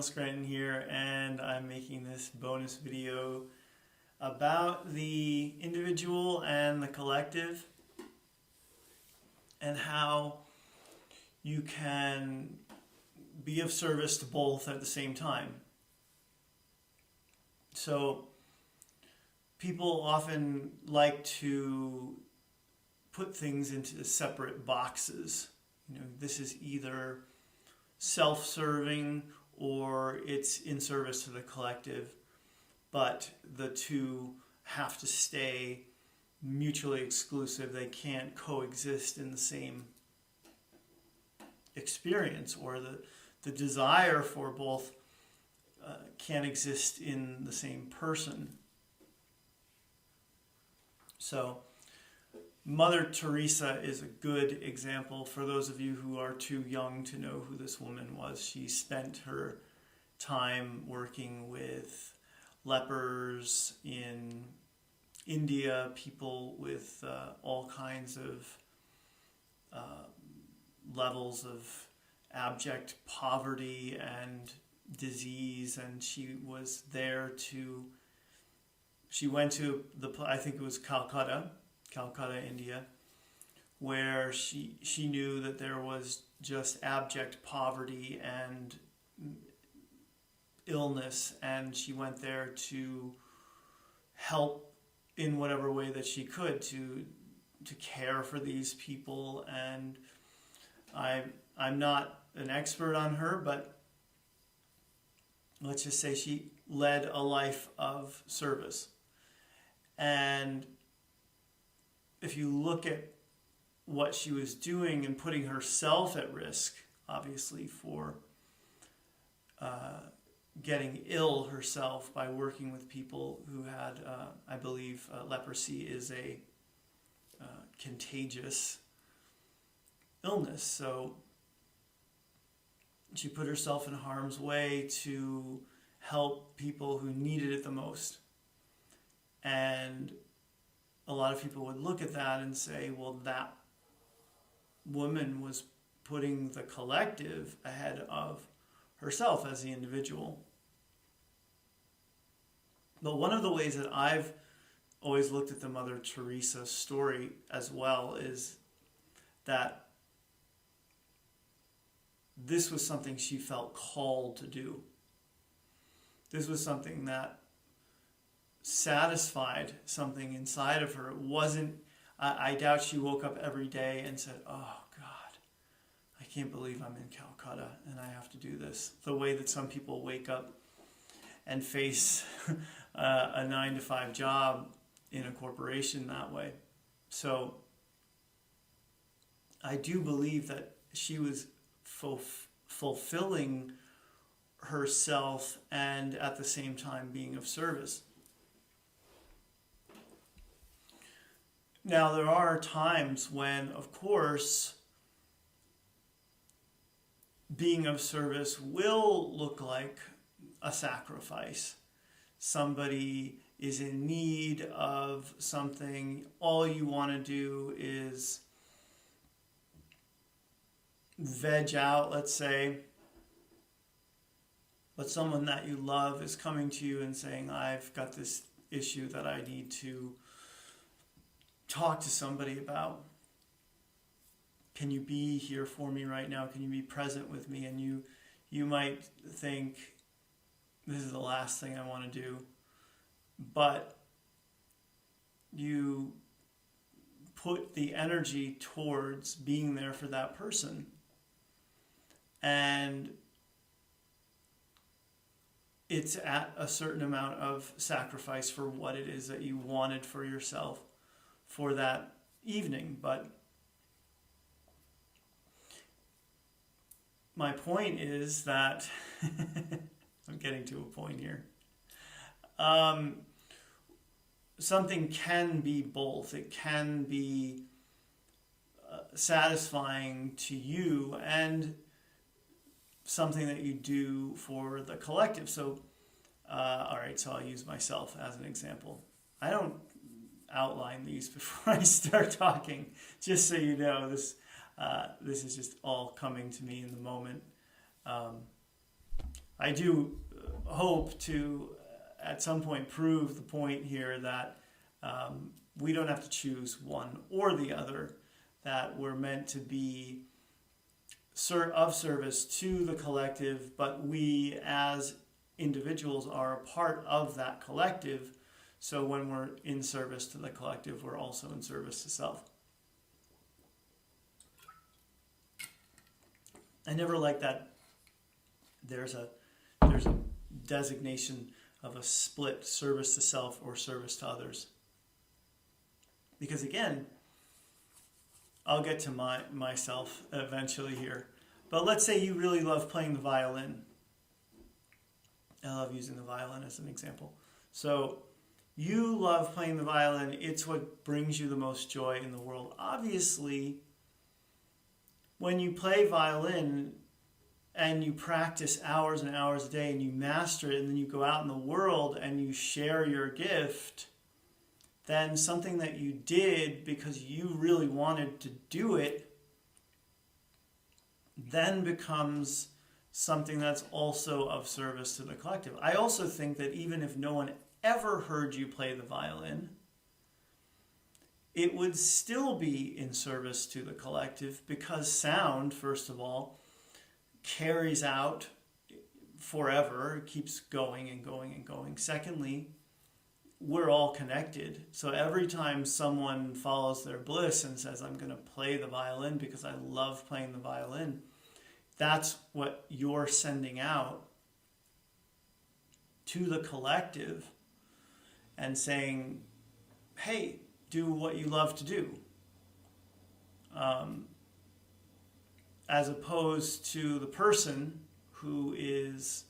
Scranton here, and I'm making this bonus video about the individual and the collective and how you can be of service to both at the same time. So people often like to put things into separate boxes. This is either self-serving or it's in service to the collective, but the two have to stay mutually exclusive. They can't coexist in the same experience, or the desire for both can't exist in the same person. So Mother Teresa is a good example for those of you who are too young to know who this woman was. She spent her time working with lepers in India, people with all kinds of levels of abject poverty and disease, and she was there she went to I think it was Calcutta, India, where she knew that there was just abject poverty and illness, and she went there to help in whatever way that she could to care for these people. And I'm not an expert on her, but let's just say she led a life of service. And if you look at what she was doing and putting herself at risk, obviously, for getting ill herself by working with people who had, I believe, leprosy is a contagious illness. So she put herself in harm's way to help people who needed it the most. And a lot of people would look at that and say, well, that woman was putting the collective ahead of herself as the individual. But one of the ways that I've always looked at the Mother Teresa story as well is that this was something she felt called to do. This was something that satisfied something inside of her. It wasn't, I doubt she woke up every day and said, oh God, I can't believe I'm in Calcutta and I have to do this. The way that some people wake up and face a 9-to-5 job in a corporation that way. So I do believe that she was fulfilling herself and at the same time being of service. Now, there are times when, of course, being of service will look like a sacrifice. Somebody is in need of something. All you want to do is veg out, let's say, but someone that you love is coming to you and saying, I've got this issue that I need to talk to somebody about. Can you be here for me right now? Can you be present with me? And you might think, this is the last thing I want to do. But you put the energy towards being there for that person. And it's at a certain amount of sacrifice for what it is that you wanted for yourself for that evening. But my point is that I'm getting to a point here. Something can be both. It can be satisfying to you and something that you do for the collective. So, all right, so I'll use myself as an example. I don't outline these before I start talking, just so you know. This is just all coming to me in the moment. I do hope to, at some point, prove the point here that we don't have to choose one or the other, that we're meant to be of service to the collective, but we as individuals are a part of that collective. So when we're in service to the collective, we're also in service to self. I never like that there's a designation of a split service to self or service to others. Because again, I'll get to myself eventually here. But let's say you really love playing the violin. I love using the violin as an example. So you love playing the violin. It's what brings you the most joy in the world. Obviously, when you play violin and you practice hours and hours a day and you master it, and then you go out in the world and you share your gift, then something that you did because you really wanted to do it then becomes something that's also of service to the collective. I also think that even if no one ever heard you play the violin, it would still be in service to the collective, because sound, first of all, carries out forever, it keeps going and going and going. Secondly, we're all connected. So every time someone follows their bliss and says, I'm going to play the violin because I love playing the violin, that's what you're sending out to the collective and saying, hey, do what you love to do. As opposed to the person who is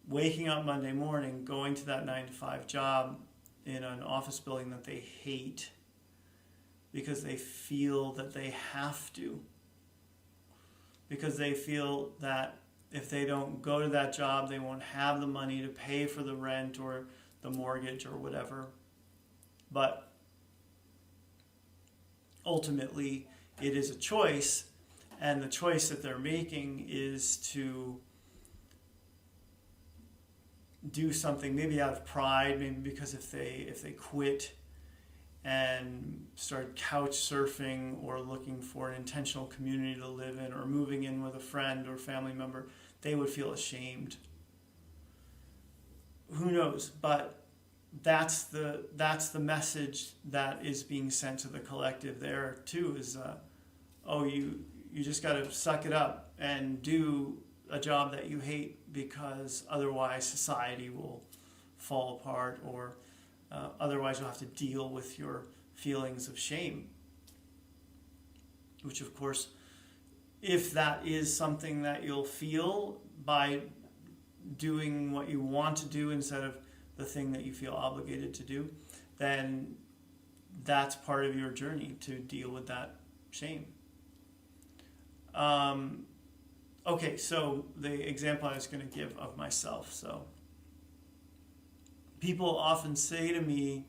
waking up Monday morning, going to that 9-to-5 job in an office building that they hate because they feel that they have to. Because they feel that if they don't go to that job, they won't have the money to pay for the rent or the mortgage or whatever. But ultimately, it is a choice, and the choice that they're making is to do something maybe out of pride, maybe because if they quit and start couch surfing or looking for an intentional community to live in or moving in with a friend or family member, they would feel ashamed. Who knows? But that's the message that is being sent to the collective there too, is you just got to suck it up and do a job that you hate, because otherwise society will fall apart, or otherwise you'll have to deal with your feelings of shame. Which, of course, if that is something that you'll feel by doing what you want to do instead of the thing that you feel obligated to do, then that's part of your journey to deal with that shame. Okay, so the example I was going to give of myself. So people often say to me,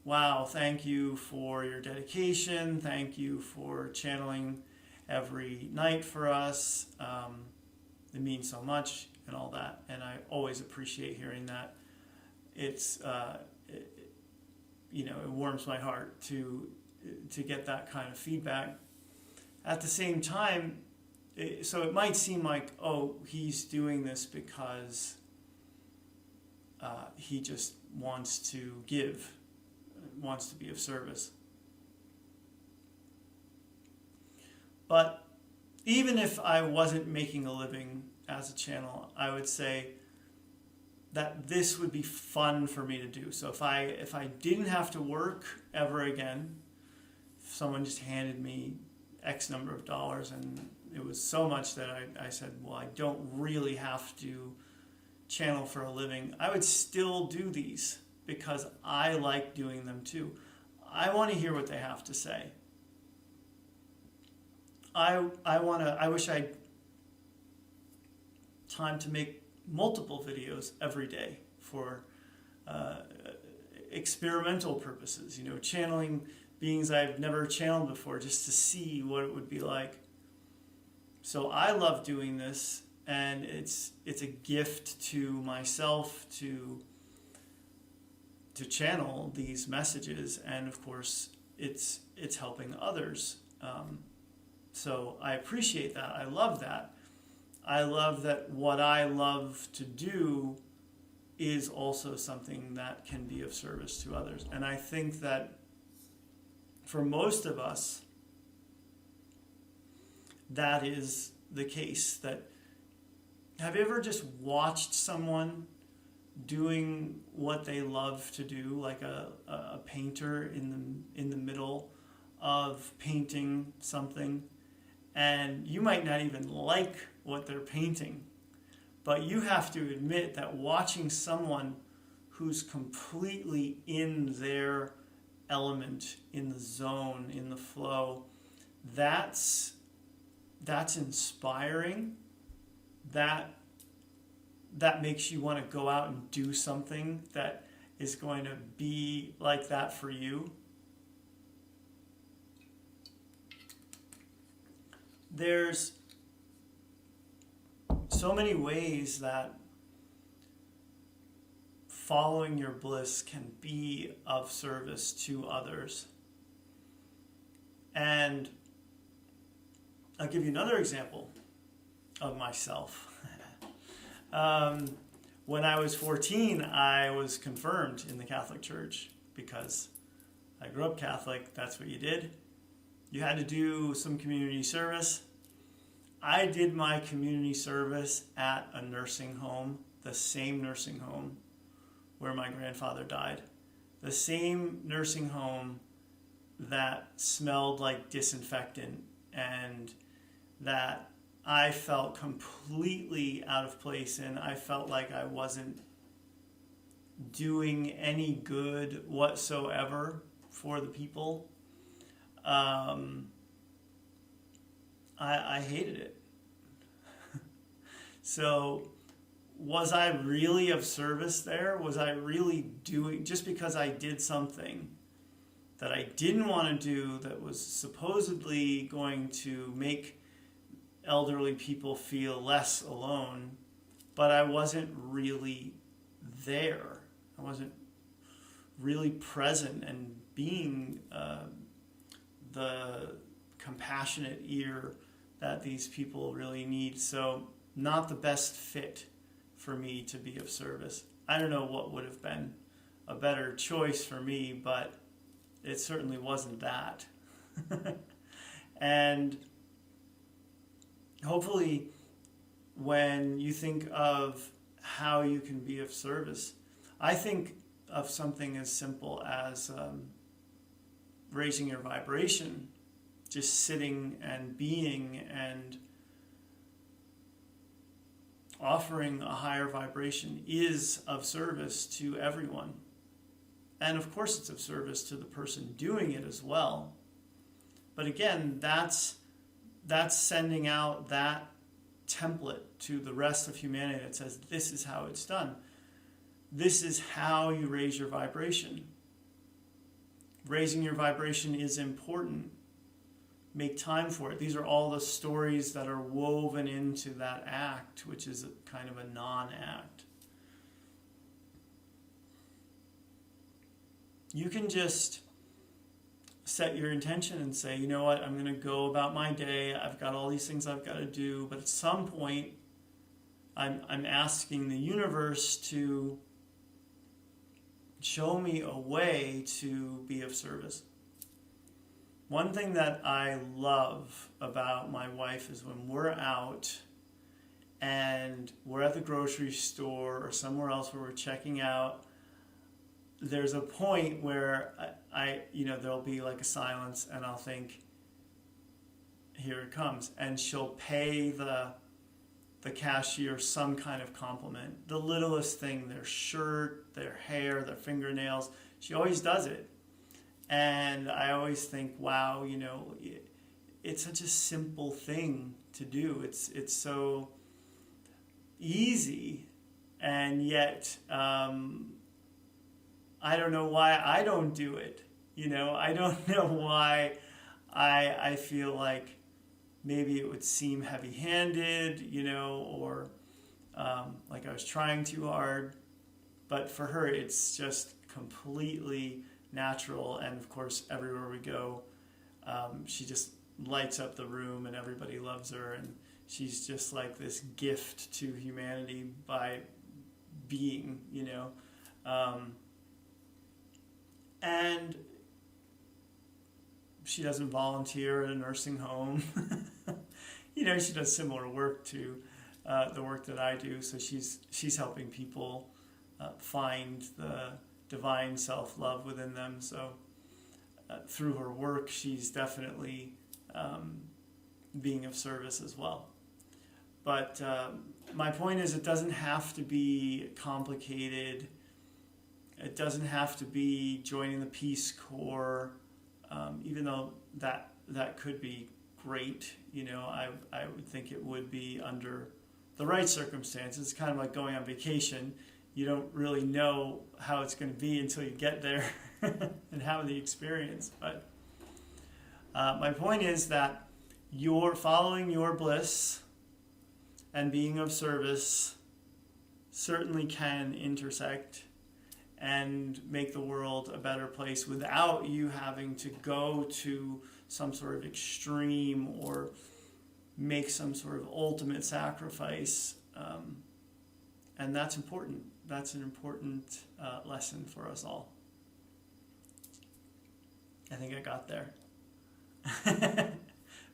wow, thank you for your dedication. Thank you for channeling every night for us. It means so much and all that. And I always appreciate hearing that. It's, it warms my heart to get that kind of feedback. At the same time, so it might seem like, oh, he's doing this because he just wants to give, wants to be of service. But even if I wasn't making a living as a channel, I would say that this would be fun for me to do. So if I didn't have to work ever again, if someone just handed me X number of dollars and it was so much that I said, well, I don't really have to channel for a living, I would still do these because I like doing them too. I want to hear what they have to say. I wish I had time to make multiple videos every day for experimental purposes, channeling beings I've never channeled before, just to see what it would be like. So I love doing this, and it's a gift to myself to channel these messages, and of course it's helping others. So I appreciate that. I love that. I love that what I love to do is also something that can be of service to others. And I think that for most of us, that is the case. That, have you ever just watched someone doing what they love to do, like a painter in the middle of painting something, and you might not even like what they're painting, but you have to admit that watching someone who's completely in their element, in the zone, in the flow, that's inspiring. That makes you want to go out and do something that is going to be like that for you. There's so many ways that following your bliss can be of service to others. And I'll give you another example of myself. When I was 14, I was confirmed in the Catholic Church because I grew up Catholic. That's what you did. You had to do some community service. I did my community service at a nursing home, the same nursing home where my grandfather died. The same nursing home that smelled like disinfectant and that I felt completely out of place in. I felt like I wasn't doing any good whatsoever for the people. I hated it. So was I really of service there? Was I really doing, just because I did something that I didn't want to do that was supposedly going to make elderly people feel less alone, but I wasn't really there. I wasn't really present and being the compassionate ear that these people really need. So not the best fit for me to be of service. I don't know what would have been a better choice for me, but it certainly wasn't that. And hopefully when you think of how you can be of service, I think of something as simple as raising your vibration, just sitting and being and offering a higher vibration is of service to everyone. And of course it's of service to the person doing it as well. But again, that's sending out that template to the rest of humanity that says, this is how it's done. This is how you raise your vibration. Raising your vibration is important. Make time for it. These are all the stories that are woven into that act, which is a kind of a non-act. You can just set your intention and say, you know what, I'm going to go about my day. I've got all these things I've got to do. But at some point, I'm asking the universe to show me a way to be of service. One thing that I love about my wife is when we're out and we're at the grocery store or somewhere else where we're checking out, there's a point where I there'll be like a silence and I'll think, here it comes. And she'll pay the cashier some kind of compliment. The littlest thing, their shirt, their hair, their fingernails. She always does it. And I always think, wow, it's such a simple thing to do. It's so easy, and yet I don't know why I don't do it. I don't know why I feel like maybe it would seem heavy-handed, you know, or like I was trying too hard. But for her, it's just completely natural. And of course, everywhere we go, she just lights up the room and everybody loves her. And she's just like this gift to humanity by being, you know. And she doesn't volunteer at a nursing home. You know, she does similar work to the work that I do. So she's helping people find the divine self-love within them. So through her work, she's definitely being of service as well. But my point is, it doesn't have to be complicated. It doesn't have to be joining the Peace Corps, even though that could be great. You know, I would think it would be under the right circumstances. It's kind of like going on vacation. You don't really know how it's going to be until you get there and have the experience. But my point is that you're following your bliss and being of service certainly can intersect and make the world a better place without you having to go to some sort of extreme or make some sort of ultimate sacrifice. And that's important. That's an important lesson for us all. I think I got there.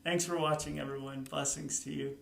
Thanks for watching, everyone. Blessings to you.